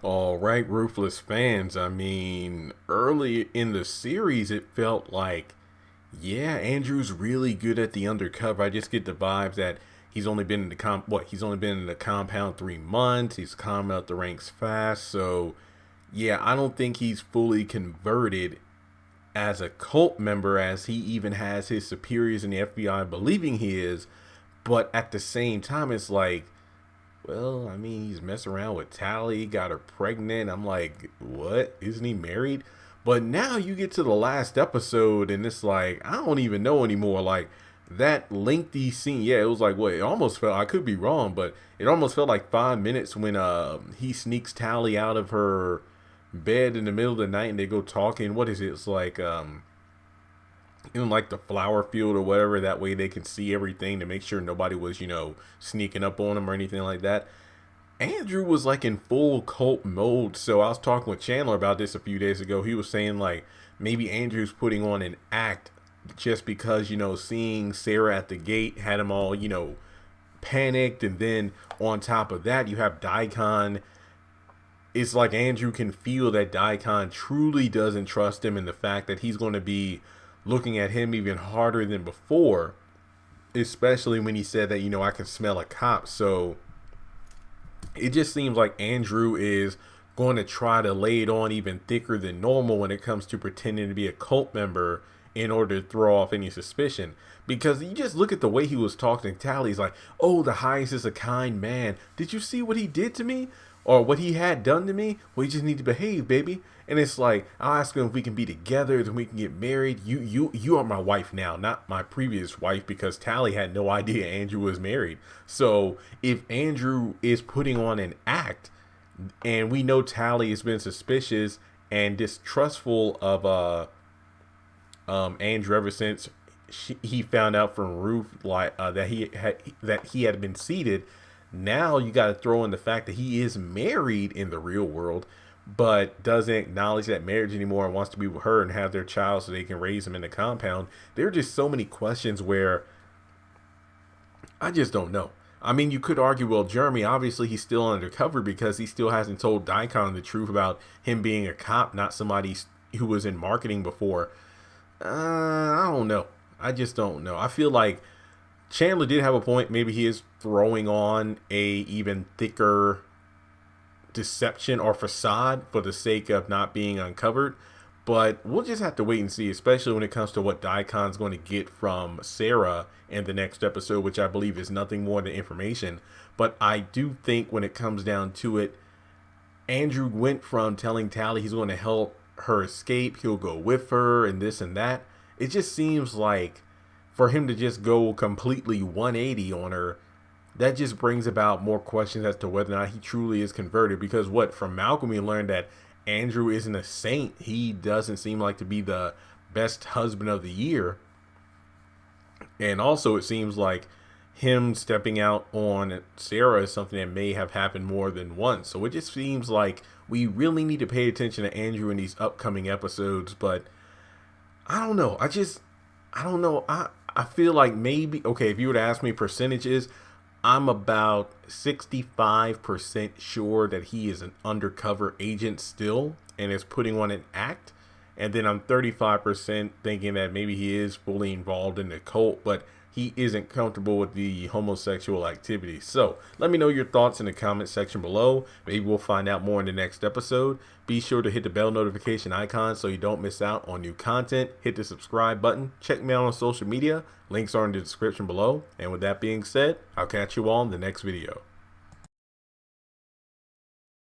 All right, Ruthless fans. I mean, early in the series, it felt like, yeah, Andrew's really good at the undercover. I just get the vibes that he's only been in the he's only been in the compound 3 months. He's climbed up the ranks fast. So, yeah, I don't think he's fully converted as a cult member, as he even has his superiors in the FBI believing he is. But at the same time, it's like, well, I mean, he's messing around with Tally, got her pregnant. I'm like, what? Isn't he married? But now you get to the last episode, and it's like, I don't even know anymore. Like, that lengthy scene, yeah, it was like, what? It almost felt, I could be wrong, but it almost felt like 5 minutes when he sneaks Tally out of her bed in the middle of the night and they go talking. What is it? It's like, in like the flower field or whatever. That way they can see everything to make sure nobody was, sneaking up on him or anything like that. Andrew was like in full cult mode. So I was talking with Chandler about this a few days ago. He was saying like maybe Andrew's putting on an act just because, seeing Sarah at the gate had him all, panicked. And then on top of that, you have Daikon. It's like Andrew can feel that Daikon truly doesn't trust him, and the fact that he's going to be looking at him even harder than before, especially when he said that, I can smell a cop. So it just seems like Andrew is going to try to lay it on even thicker than normal when it comes to pretending to be a cult member in order to throw off any suspicion. Because you just look at the way he was talking to Tally. He's like, oh, the highest is a kind man. Did you see what he did to me? Or what he had done to me? Well, you just need to behave, baby. And it's like, I'll ask him if we can be together, then we can get married. You are my wife now, not my previous wife, because Tally had no idea Andrew was married. So if Andrew is putting on an act, and we know Tally has been suspicious and distrustful of Andrew ever since he found out from Ruth that he had been seated. Now you got to throw in the fact that he is married in the real world, but doesn't acknowledge that marriage anymore and wants to be with her and have their child so they can raise him in the compound. There are just so many questions where I just don't know. I mean, you could argue, well, Jeremy, obviously he's still undercover because he still hasn't told Daikon the truth about him being a cop, not somebody who was in marketing before. I don't know. I just don't know. I feel like Chandler did have a point. Maybe he is throwing on a even thicker deception or facade for the sake of not being uncovered. But we'll just have to wait and see, especially when it comes to what Daikon's going to get from Sarah in the next episode, which I believe is nothing more than information. But I do think when it comes down to it, Andrew went from telling Tally he's going to help her escape, he'll go with her, and this and that. It just seems like for him to just go completely 180 on her, that just brings about more questions as to whether or not he truly is converted. Because from Malcolm we learned that Andrew isn't a saint. He doesn't seem like to be the best husband of the year. And also it seems like him stepping out on Sarah is something that may have happened more than once. So it just seems like we really need to pay attention to Andrew in these upcoming episodes. But I don't know. I don't know. I feel like maybe, okay, if you were to ask me percentages, I'm about 65% sure that he is an undercover agent still and is putting on an act. And then I'm 35% thinking that maybe he is fully involved in the cult, but he isn't comfortable with the homosexual activity. So let me know your thoughts in the comment section below. Maybe we'll find out more in the next episode. Be sure to hit the bell notification icon so you don't miss out on new content. Hit the subscribe button. Check me out on social media. Links are in the description below. And with that being said, I'll catch you all in the next video.